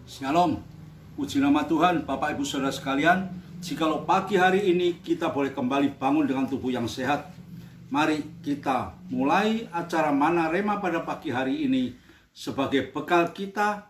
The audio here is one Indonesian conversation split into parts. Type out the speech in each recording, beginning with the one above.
Shalom, puji nama Tuhan, Bapak Ibu Saudara sekalian. Jikalau pagi hari ini kita boleh kembali bangun dengan tubuh yang sehat, mari kita mulai acara Mana Rema pada pagi hari ini sebagai bekal kita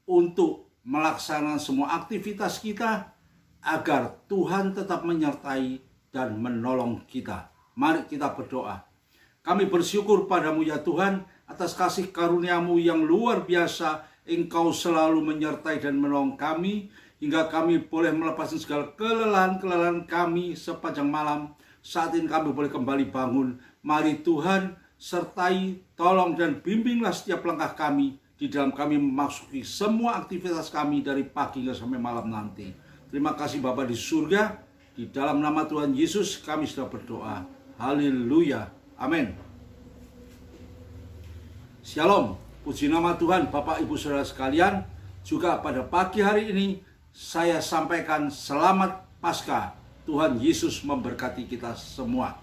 untuk melaksanakan semua aktivitas kita agar Tuhan tetap menyertai dan menolong kita. Mari kita berdoa. Kami bersyukur padamu ya Tuhan atas kasih karuniamu yang luar biasa. Engkau selalu menyertai dan menolong kami hingga kami boleh melepaskan segala kelelahan-kelelahan kami sepanjang malam. Saat ini kami boleh kembali bangun. Mari Tuhan sertai, tolong dan bimbinglah setiap langkah kami di dalam kami memasuki semua aktivitas kami dari pagi hingga sampai malam nanti. Terima kasih Bapa di surga. Di dalam nama Tuhan Yesus kami sudah berdoa. Haleluya. Amin. Shalom. Puji nama Tuhan, Bapak Ibu Saudara sekalian. Juga pada pagi hari ini saya sampaikan selamat Paskah. Tuhan Yesus memberkati kita semua.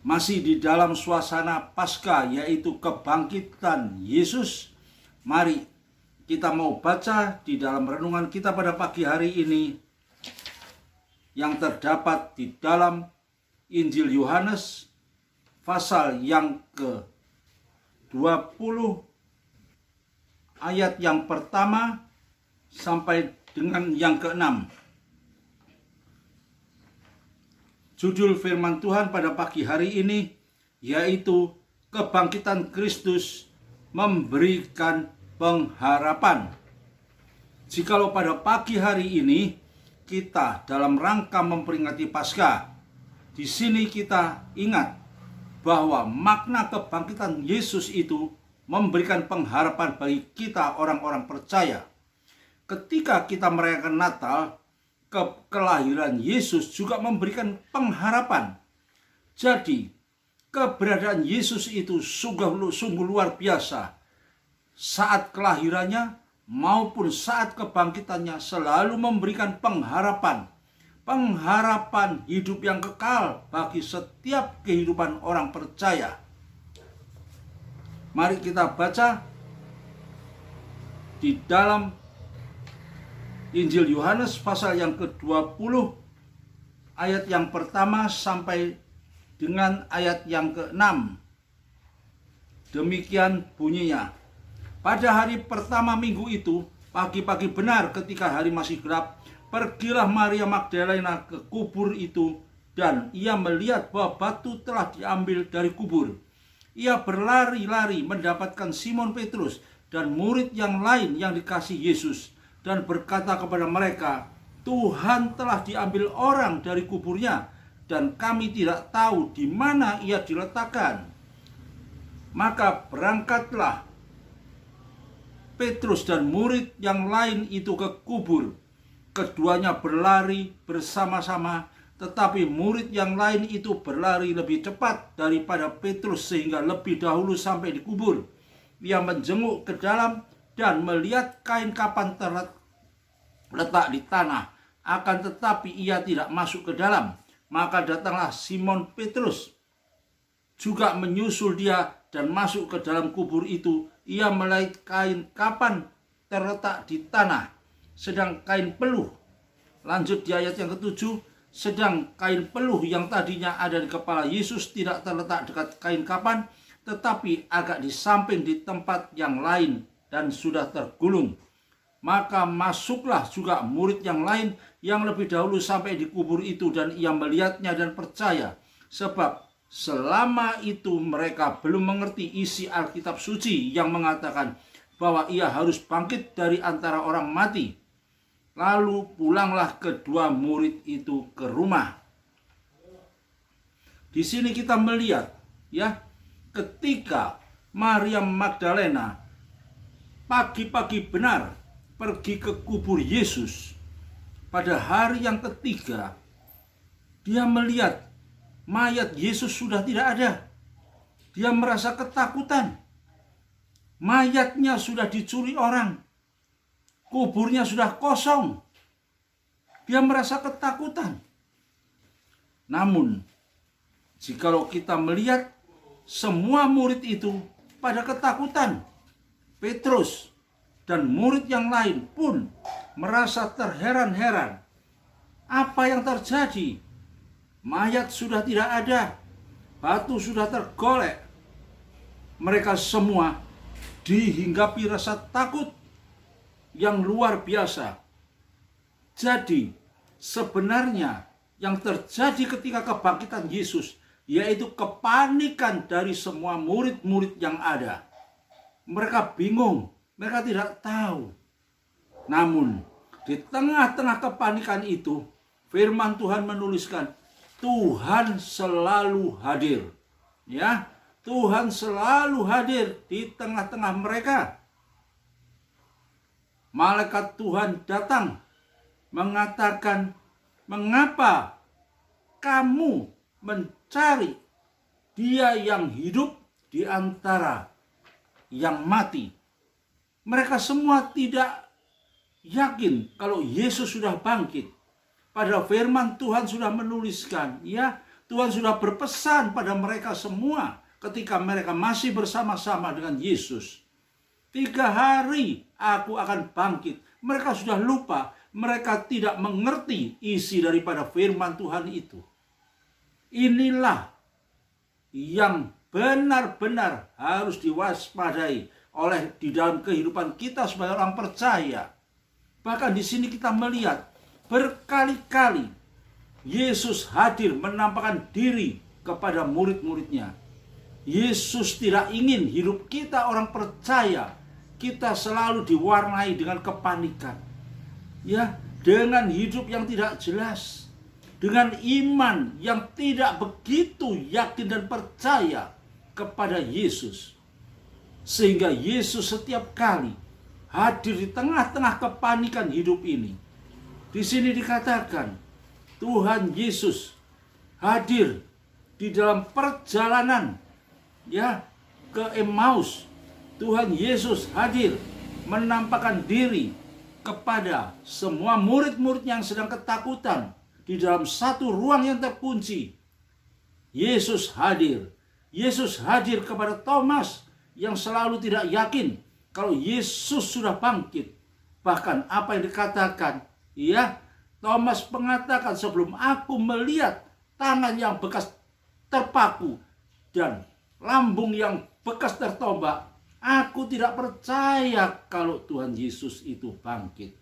Masih di dalam suasana Paskah, yaitu kebangkitan Yesus. Mari kita mau baca di dalam renungan kita pada pagi hari ini yang terdapat di dalam Injil Yohanes pasal yang ke 20 ayat yang pertama sampai dengan yang ke-6. Judul firman Tuhan pada pagi hari ini yaitu kebangkitan Kristus memberikan pengharapan. Jikalau pada pagi hari ini kita dalam rangka memperingati Paskah, di sini kita ingat bahwa makna kebangkitan Yesus itu memberikan pengharapan bagi kita orang-orang percaya. Ketika kita merayakan Natal, kelahiran Yesus juga memberikan pengharapan. Jadi, keberadaan Yesus itu sungguh luar biasa. Saat kelahirannya maupun saat kebangkitannya selalu memberikan pengharapan. Pengharapan hidup yang kekal bagi setiap kehidupan orang percaya. Mari kita baca di dalam Injil Yohanes pasal yang ke-20 ayat yang pertama sampai dengan ayat yang ke-6. Demikian bunyinya. Pada hari pertama minggu itu, pagi-pagi benar ketika hari masih gelap, pergilah Maria Magdalena ke kubur itu dan ia melihat bahwa batu telah diambil dari kubur. Ia berlari-lari mendapatkan Simon Petrus dan murid yang lain yang dikasihi Yesus dan berkata kepada mereka, "Tuhan telah diambil orang dari kuburnya dan kami tidak tahu di mana ia diletakkan." Maka berangkatlah Petrus dan murid yang lain itu ke kubur. Keduanya berlari bersama-sama, tetapi murid yang lain itu berlari lebih cepat daripada Petrus sehingga lebih dahulu sampai di kubur. Ia menjenguk ke dalam dan melihat kain kapan terletak di tanah, akan tetapi ia tidak masuk ke dalam. Maka datanglah Simon Petrus juga menyusul dia dan masuk ke dalam kubur itu. Ia melihat kain kapan terletak di tanah, sedang kain peluh. Lanjut di ayat yang ke-7, sedang kain peluh yang tadinya ada di kepala Yesus tidak terletak dekat kain kapan, tetapi agak di samping di tempat yang lain dan sudah tergulung. Maka masuklah juga murid yang lain yang lebih dahulu sampai di kubur itu dan ia melihatnya dan percaya. Sebab selama itu mereka belum mengerti isi Alkitab suci yang mengatakan bahwa ia harus bangkit dari antara orang mati. Lalu pulanglah kedua murid itu ke rumah. Di sini kita melihat ya, ketika Maria Magdalena pagi-pagi benar pergi ke kubur Yesus pada hari yang ketiga, dia melihat mayat Yesus sudah tidak ada. Dia merasa ketakutan. Mayatnya sudah dicuri orang. Kuburnya sudah kosong. Dia merasa ketakutan. Namun, jikalau kita melihat semua murid itu pada ketakutan. Petrus dan murid yang lain pun merasa terheran-heran. Apa yang terjadi? Mayat sudah tidak ada, batu sudah tergolek. Mereka semua dihinggapi rasa takut yang luar biasa. Jadi, sebenarnya yang terjadi ketika kebangkitan Yesus, yaitu kepanikan dari semua murid-murid yang ada. Mereka bingung, mereka tidak tahu. Namun, di tengah-tengah kepanikan itu, firman Tuhan menuliskan, Tuhan selalu hadir. Ya, Tuhan selalu hadir di tengah-tengah mereka. Malaikat Tuhan datang mengatakan, mengapa kamu mencari dia yang hidup di antara yang mati? Mereka semua tidak yakin kalau Yesus sudah bangkit. Padahal firman Tuhan sudah menuliskan, ya, Tuhan sudah berpesan pada mereka semua ketika mereka masih bersama-sama dengan Yesus. 3 hari aku akan bangkit. Mereka sudah lupa. Mereka tidak mengerti isi daripada firman Tuhan itu. Inilah yang benar-benar harus diwaspadai oleh di dalam kehidupan kita sebagai orang percaya. Bahkan di sini kita melihat berkali-kali Yesus hadir menampakkan diri kepada murid-muridnya. Yesus tidak ingin hidup kita orang percaya kita selalu diwarnai dengan kepanikan. Ya, dengan hidup yang tidak jelas, dengan iman yang tidak begitu yakin dan percaya kepada Yesus. Sehingga Yesus setiap kali hadir di tengah-tengah kepanikan hidup ini. Di sini dikatakan Tuhan Yesus hadir di dalam perjalanan, ya, ke Emmaus. Tuhan Yesus hadir menampakkan diri kepada semua murid-murid yang sedang ketakutan di dalam satu ruang yang terkunci. Yesus hadir. Yesus hadir kepada Thomas yang selalu tidak yakin kalau Yesus sudah bangkit. Bahkan apa yang dikatakan, ya, Thomas mengatakan, sebelum aku melihat tangan yang bekas terpaku dan lambung yang bekas tertombak, aku tidak percaya kalau Tuhan Yesus itu bangkit.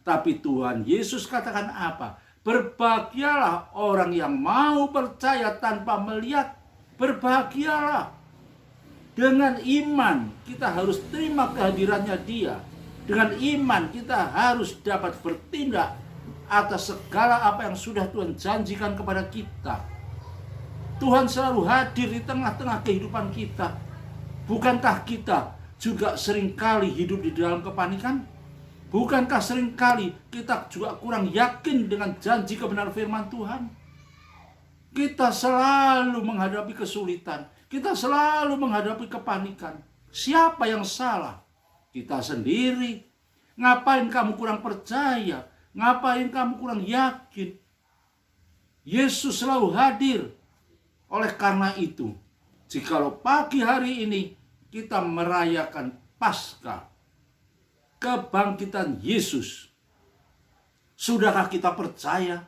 Tapi Tuhan Yesus katakan apa? Berbahagialah orang yang mau percaya tanpa melihat. Berbahagialah. Dengan iman kita harus terima kehadirannya Dia. Dengan iman kita harus dapat bertindak atas segala apa yang sudah Tuhan janjikan kepada kita. Tuhan selalu hadir di tengah-tengah kehidupan kita. Bukankah kita juga seringkali hidup di dalam kepanikan? Bukankah seringkali kita juga kurang yakin dengan janji kebenaran firman Tuhan? Kita selalu menghadapi kesulitan. Kita selalu menghadapi kepanikan. Siapa yang salah? Kita sendiri. Ngapain kamu kurang percaya? Ngapain kamu kurang yakin? Yesus selalu hadir. Oleh karena itu, jikalau pagi hari ini kita merayakan Paskah, kebangkitan Yesus, sudahkah kita percaya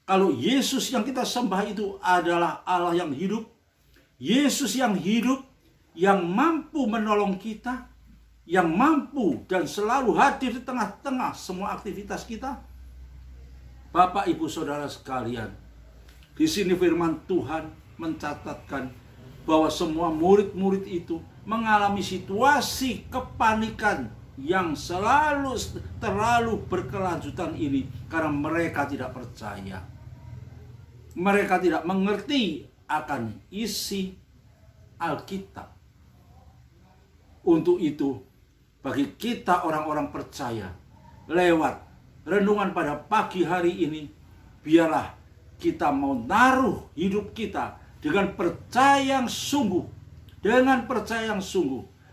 kalau Yesus yang kita sembah itu adalah Allah yang hidup? Yesus yang hidup, yang mampu menolong kita, yang mampu dan selalu hadir di tengah-tengah semua aktivitas kita. Bapak, Ibu, Saudara sekalian, di sini firman Tuhan mencatatkan bahwa semua murid-murid itu mengalami situasi kepanikan yang terlalu berkelanjutan ini karena mereka tidak percaya. Mereka tidak mengerti akan isi Alkitab. Untuk itu, bagi kita orang-orang percaya, lewat renungan pada pagi hari ini, biarlah kita mau naruh hidup kita dengan percaya yang sungguh,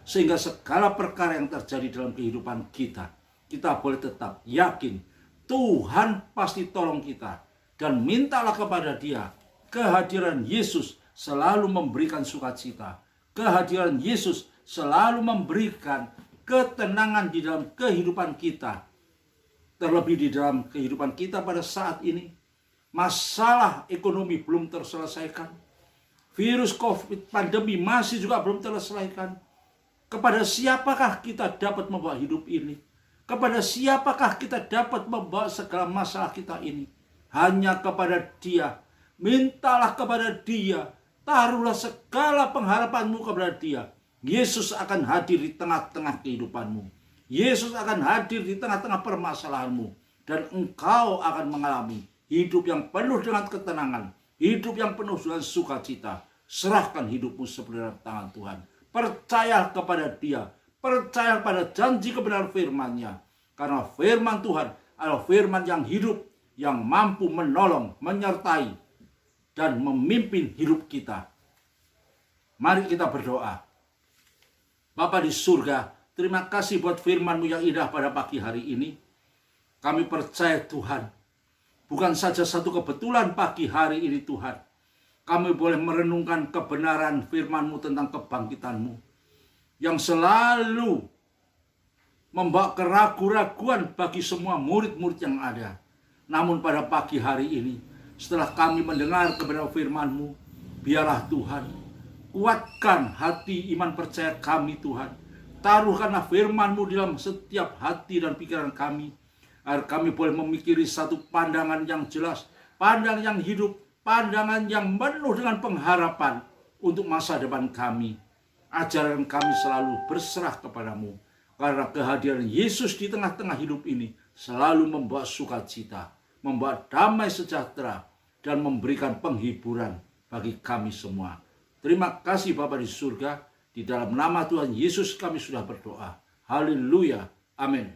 sehingga segala perkara yang terjadi dalam kehidupan kita, kita boleh tetap yakin Tuhan pasti tolong kita, dan mintalah kepada Dia. Kehadiran Yesus selalu memberikan sukacita. Kehadiran Yesus selalu memberikan ketenangan di dalam kehidupan kita. Terlebih di dalam kehidupan kita pada saat ini, masalah ekonomi belum terselesaikan. Virus COVID pandemi masih juga belum terselesaikan. Kepada siapakah kita dapat membawa hidup ini? Kepada siapakah kita dapat membawa segala masalah kita ini? Hanya kepada Dia. Mintalah kepada Dia. Taruhlah segala pengharapanmu kepada Dia. Yesus akan hadir di tengah-tengah kehidupanmu. Yesus akan hadir di tengah-tengah permasalahanmu. Dan engkau akan mengalami hidup yang penuh dengan ketenangan. Hidup yang penuh dengan sukacita. Serahkan hidupmu sepenuhnya dalam tangan Tuhan. Percaya kepada Dia. Percaya pada janji kebenaran firman-Nya. Karena firman Tuhan adalah firman yang hidup, yang mampu menolong, menyertai, dan memimpin hidup kita. Mari kita berdoa. Bapa di surga, terima kasih buat firman-Mu yang indah pada pagi hari ini. Kami percaya Tuhan, bukan saja satu kebetulan pagi hari ini Tuhan, kami boleh merenungkan kebenaran firman-Mu tentang kebangkitan-Mu, yang selalu membawa keraguan-raguan bagi semua murid-murid yang ada. Namun pada pagi hari ini, setelah kami mendengar kebenaran firman-Mu, biarlah Tuhan, kuatkan hati iman percaya kami Tuhan. Taruhkanlah firman-Mu dalam setiap hati dan pikiran kami, agar kami boleh memikiri satu pandangan yang jelas, pandangan yang hidup, pandangan yang penuh dengan pengharapan untuk masa depan kami. Ajarkan kami selalu berserah kepadamu, karena kehadiran Yesus di tengah-tengah hidup ini selalu membawa sukacita, membawa damai sejahtera, dan memberikan penghiburan bagi kami semua. Terima kasih Bapa di surga, di dalam nama Tuhan Yesus kami sudah berdoa. Haleluya. Amin.